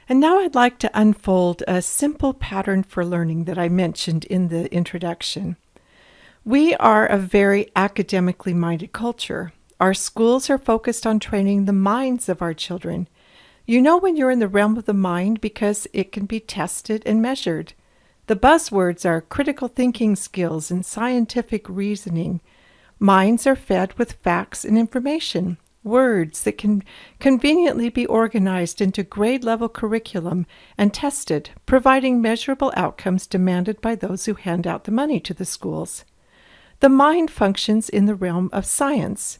And now I'd like to unfold a simple pattern for learning that I mentioned in the introduction. We are a very academically minded culture. Our schools are focused on training the minds of our children. You know when you're in the realm of the mind because it can be tested and measured. The buzzwords are critical thinking skills and scientific reasoning. Minds are fed with facts and information, words that can conveniently be organized into grade-level curriculum and tested, providing measurable outcomes demanded by those who hand out the money to the schools. The mind functions in the realm of science,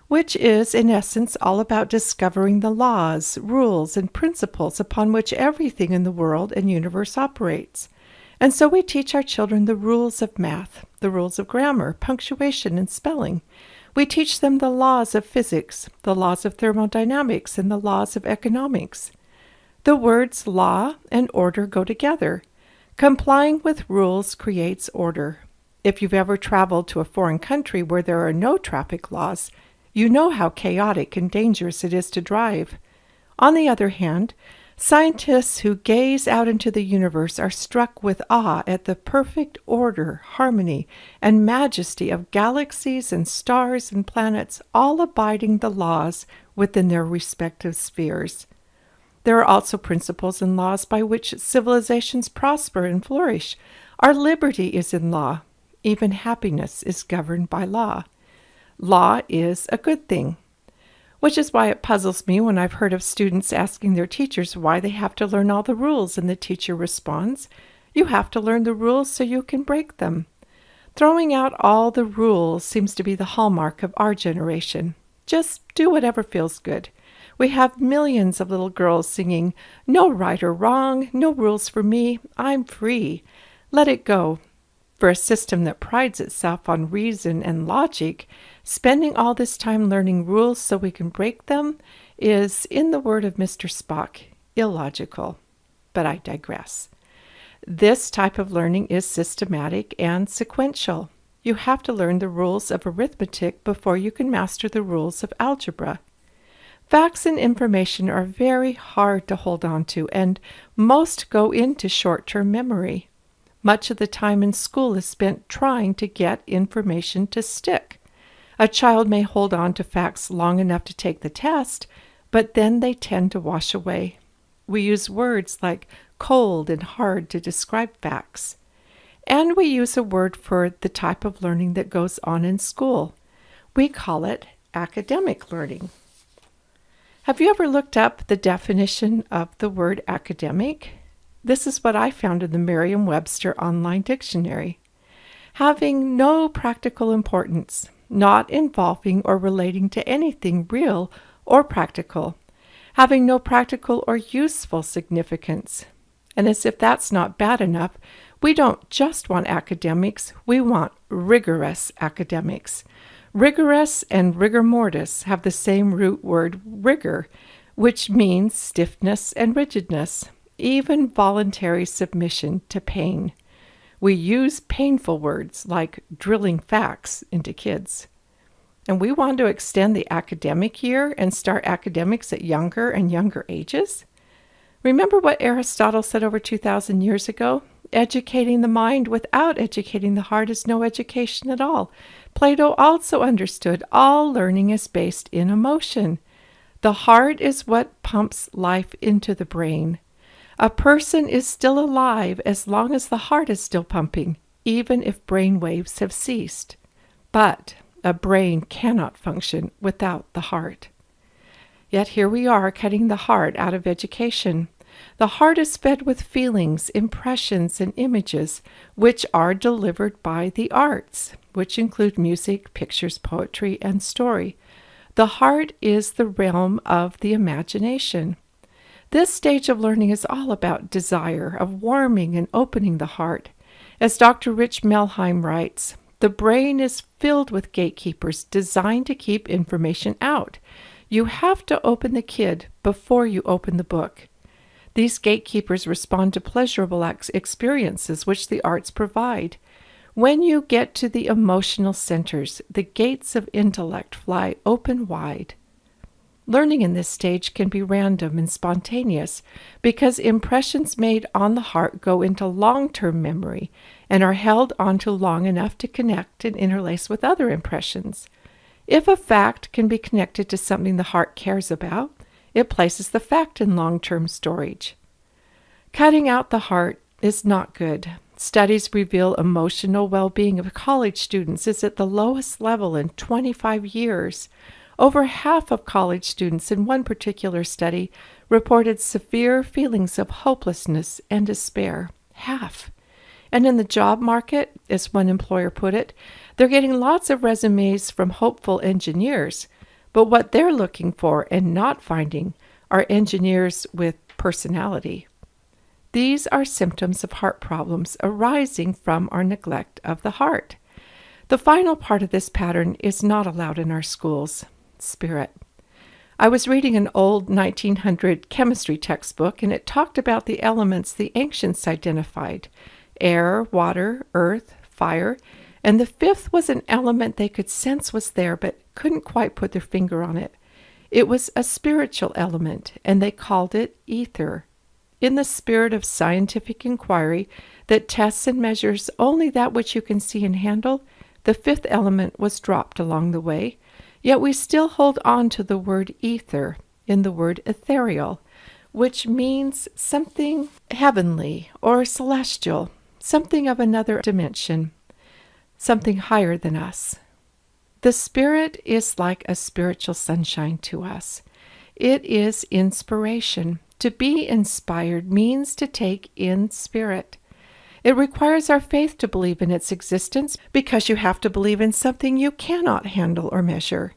which is, in essence, all about discovering the laws, rules, and principles upon which everything in the world and universe operates. And so we teach our children the rules of math, the rules of grammar, punctuation, and spelling. We teach them the laws of physics, the laws of thermodynamics, and the laws of economics. The words law and order go together. Complying with rules creates order. If you've ever traveled to a foreign country where there are no traffic laws, you know how chaotic and dangerous it is to drive. On the other hand, scientists who gaze out into the universe are struck with awe at the perfect order, harmony, and majesty of galaxies and stars and planets, all abiding the laws within their respective spheres. There are also principles and laws by which civilizations prosper and flourish. Our liberty is in law. Even happiness is governed by law. Law is a good thing. Which is why it puzzles me when I've heard of students asking their teachers why they have to learn all the rules, and the teacher responds, "You have to learn the rules so you can break them." Throwing out all the rules seems to be the hallmark of our generation. Just do whatever feels good. We have millions of little girls singing, "No right or wrong, no rules for me, I'm free. Let it go." For a system that prides itself on reason and logic, spending all this time learning rules so we can break them is, in the word of Mr. Spock, illogical. But I digress. This type of learning is systematic and sequential. You have to learn the rules of arithmetic before you can master the rules of algebra. Facts and information are very hard to hold on to, and most go into short-term memory. Much of the time in school is spent trying to get information to stick. A child may hold on to facts long enough to take the test, but then they tend to wash away. We use words like cold and hard to describe facts. And we use a word for the type of learning that goes on in school. We call it academic learning. Have you ever looked up the definition of the word academic? This is what I found in the Merriam-Webster Online Dictionary. Having no practical importance, not involving or relating to anything real or practical, having no practical or useful significance. And as if that's not bad enough, we don't just want academics, we want rigorous academics. Rigorous and rigor mortis have the same root word rigor, which means stiffness and rigidness, even voluntary submission to pain. We use painful words like drilling facts into kids. And we want to extend the academic year and start academics at younger and younger ages. Remember what Aristotle said over 2,000 years ago? Educating the mind without educating the heart is no education at all. Plato also understood all learning is based in emotion. The heart is what pumps life into the brain. A person is still alive as long as the heart is still pumping, even if brain waves have ceased. But a brain cannot function without the heart. Yet here we are cutting the heart out of education. The heart is fed with feelings, impressions, and images, which are delivered by the arts, which include music, pictures, poetry, and story. The heart is the realm of the imagination. This stage of learning is all about desire, of warming and opening the heart. As Dr. Rich Melheim writes, the brain is filled with gatekeepers designed to keep information out. You have to open the kid before you open the book. These gatekeepers respond to pleasurable experiences which the arts provide. When you get to the emotional centers, the gates of intellect fly open wide. Learning in this stage can be random and spontaneous because impressions made on the heart go into long-term memory and are held onto long enough to connect and interlace with other impressions. If a fact can be connected to something the heart cares about, it places the fact in long-term storage. Cutting out the heart is not good. Studies reveal emotional well-being of college students is at the lowest level in 25 years. Over half of college students in one particular study reported severe feelings of hopelessness and despair. Half. And in the job market, as one employer put it, they're getting lots of resumes from hopeful engineers, but what they're looking for and not finding are engineers with personality. These are symptoms of heart problems arising from our neglect of the heart. The final part of this pattern is not allowed in our schools. Spirit. I was reading an old 1900 chemistry textbook, and it talked about the elements the ancients identified: air, water, earth, fire, and the fifth was an element they could sense was there but couldn't quite put their finger on it. It was a spiritual element, and they called it ether. In the spirit of scientific inquiry that tests and measures only that which you can see and handle, the fifth element was dropped along the way. Yet we still hold on to the word ether in the word ethereal, which means something heavenly or celestial, something of another dimension, something higher than us. The Spirit is like a spiritual sunshine to us. It is inspiration. To be inspired means to take in spirit. It requires our faith to believe in its existence because you have to believe in something you cannot handle or measure.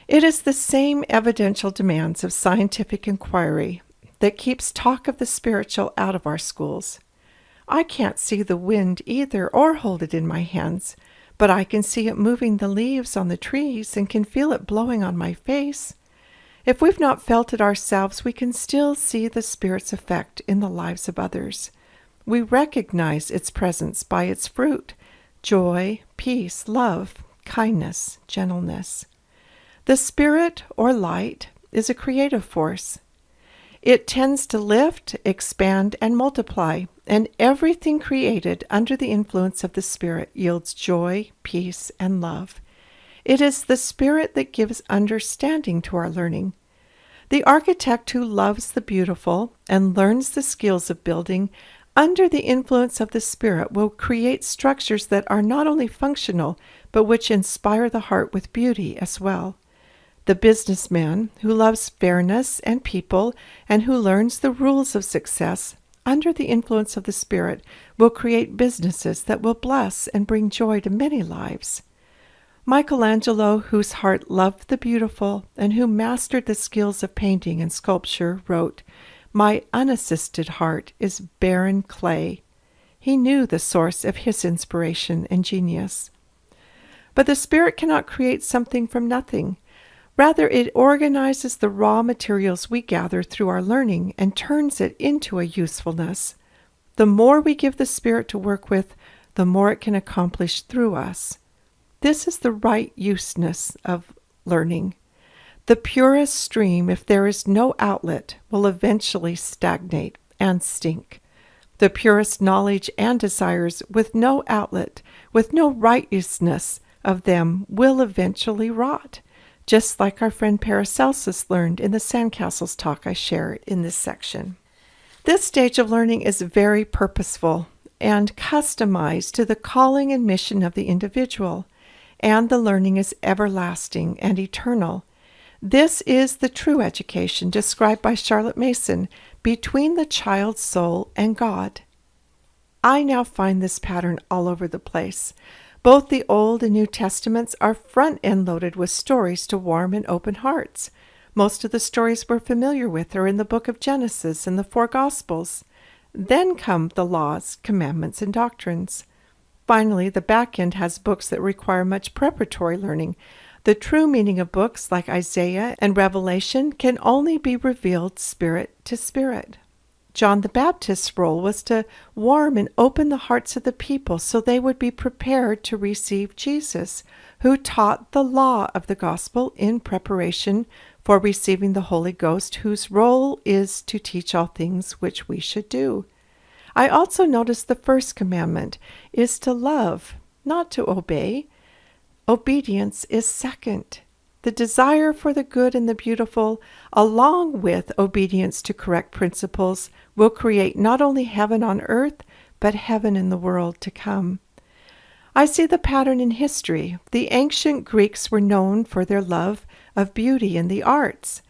It is the same evidential demands of scientific inquiry that keeps talk of the spiritual out of our schools. I can't see the wind either or hold it in my hands, but I can see it moving the leaves on the trees and can feel it blowing on my face. If we've not felt it ourselves, we can still see the Spirit's effect in the lives of others. We recognize its presence by its fruit: joy, peace, love, kindness, gentleness. The Spirit, or light, is a creative force. It tends to lift, expand, and multiply, and everything created under the influence of the Spirit yields joy, peace, and love. It is the Spirit that gives understanding to our learning. The architect who loves the beautiful and learns the skills of building under the influence of the Spirit will create structures that are not only functional, but which inspire the heart with beauty as well. The businessman who loves fairness and people and who learns the rules of success under the influence of the Spirit will create businesses that will bless and bring joy to many lives. Michelangelo, whose heart loved the beautiful and who mastered the skills of painting and sculpture, wrote, "My unassisted heart is barren clay." He knew the source of his inspiration and genius. But the Spirit cannot create something from nothing. Rather, it organizes the raw materials we gather through our learning and turns it into a usefulness. The more we give the Spirit to work with, the more it can accomplish through us. This is the right useness of learning. The purest stream, if there is no outlet, will eventually stagnate and stink. The purest knowledge and desires with no outlet, with no righteousness of them, will eventually rot, just like our friend Paracelsus learned in the Sandcastles talk I share in this section. This stage of learning is very purposeful and customized to the calling and mission of the individual, and the learning is everlasting and eternal. This is the true education described by Charlotte Mason between the child's soul and God. I now find this pattern all over the place. Both the Old and New Testaments are front-end loaded with stories to warm and open hearts. Most of the stories we're familiar with are in the book of Genesis and the four Gospels. Then come the laws, commandments, and doctrines. Finally, the back end has books that require much preparatory learning. The true meaning of books like Isaiah and Revelation can only be revealed spirit to spirit. John the Baptist's role was to warm and open the hearts of the people so they would be prepared to receive Jesus, who taught the law of the gospel in preparation for receiving the Holy Ghost, whose role is to teach all things which we should do. I also notice the first commandment is to love, not to obey. Obedience is second. The desire for the good and the beautiful, along with obedience to correct principles, will create not only heaven on earth, but heaven in the world to come. I see the pattern in history. The ancient Greeks were known for their love of beauty and the arts.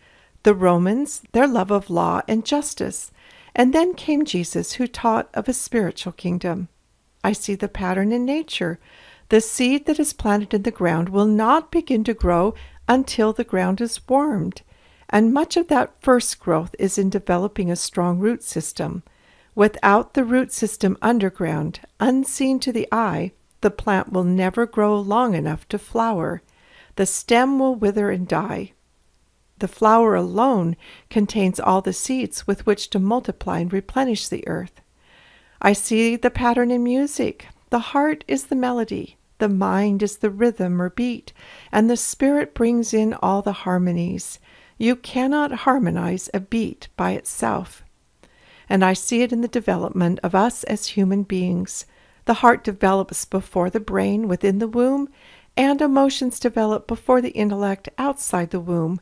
The Romans, their love of law and justice. And then came Jesus, who taught of a spiritual kingdom. I see the pattern in nature. The seed that is planted in the ground will not begin to grow until the ground is warmed. And much of that first growth is in developing a strong root system. Without the root system underground, unseen to the eye, the plant will never grow long enough to flower. The stem will wither and die. The flower alone contains all the seeds with which to multiply and replenish the earth. I see the pattern in music. The heart is the melody, the mind is the rhythm or beat, and the spirit brings in all the harmonies. You cannot harmonize a beat by itself. And I see it in the development of us as human beings. The heart develops before the brain within the womb, and emotions develop before the intellect outside the womb.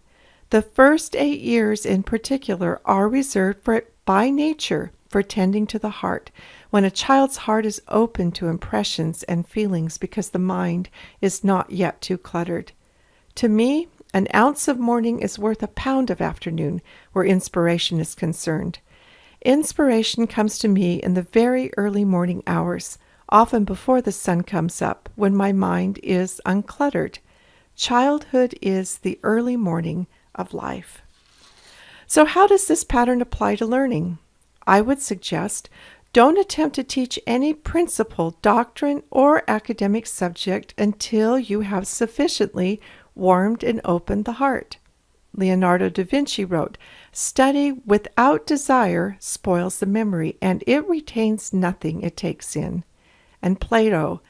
The first 8 years in particular are reserved by nature for tending to the heart, when a child's heart is open to impressions and feelings because the mind is not yet too cluttered. To me, an ounce of morning is worth a pound of afternoon where inspiration is concerned. Inspiration comes to me in the very early morning hours, often before the sun comes up, when my mind is uncluttered. Childhood is the early morning of life. So how does this pattern apply to learning? I would suggest don't attempt to teach any principle, doctrine, or academic subject until you have sufficiently warmed and opened the heart. Leonardo da Vinci wrote, "Study without desire spoils the memory, and it retains nothing it takes in." And Plato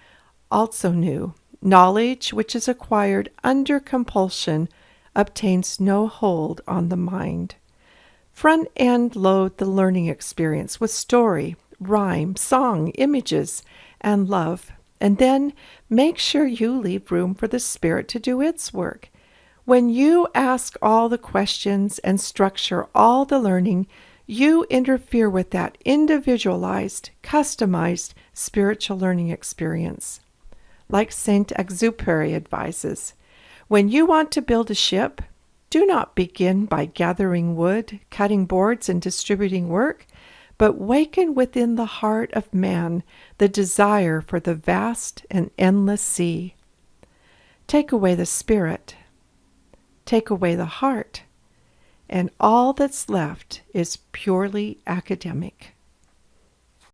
also knew, "Knowledge which is acquired under compulsion obtains no hold on the mind." Front-end load the learning experience with story, rhyme, song, images, and love, and then make sure you leave room for the Spirit to do its work. When you ask all the questions and structure all the learning, you interfere with that individualized, customized spiritual learning experience. Like Saint Exupéry advises, when you want to build a ship, do not begin by gathering wood, cutting boards, and distributing work, but waken within the heart of man the desire for the vast and endless sea. Take away the spirit, take away the heart, and all that's left is purely academic.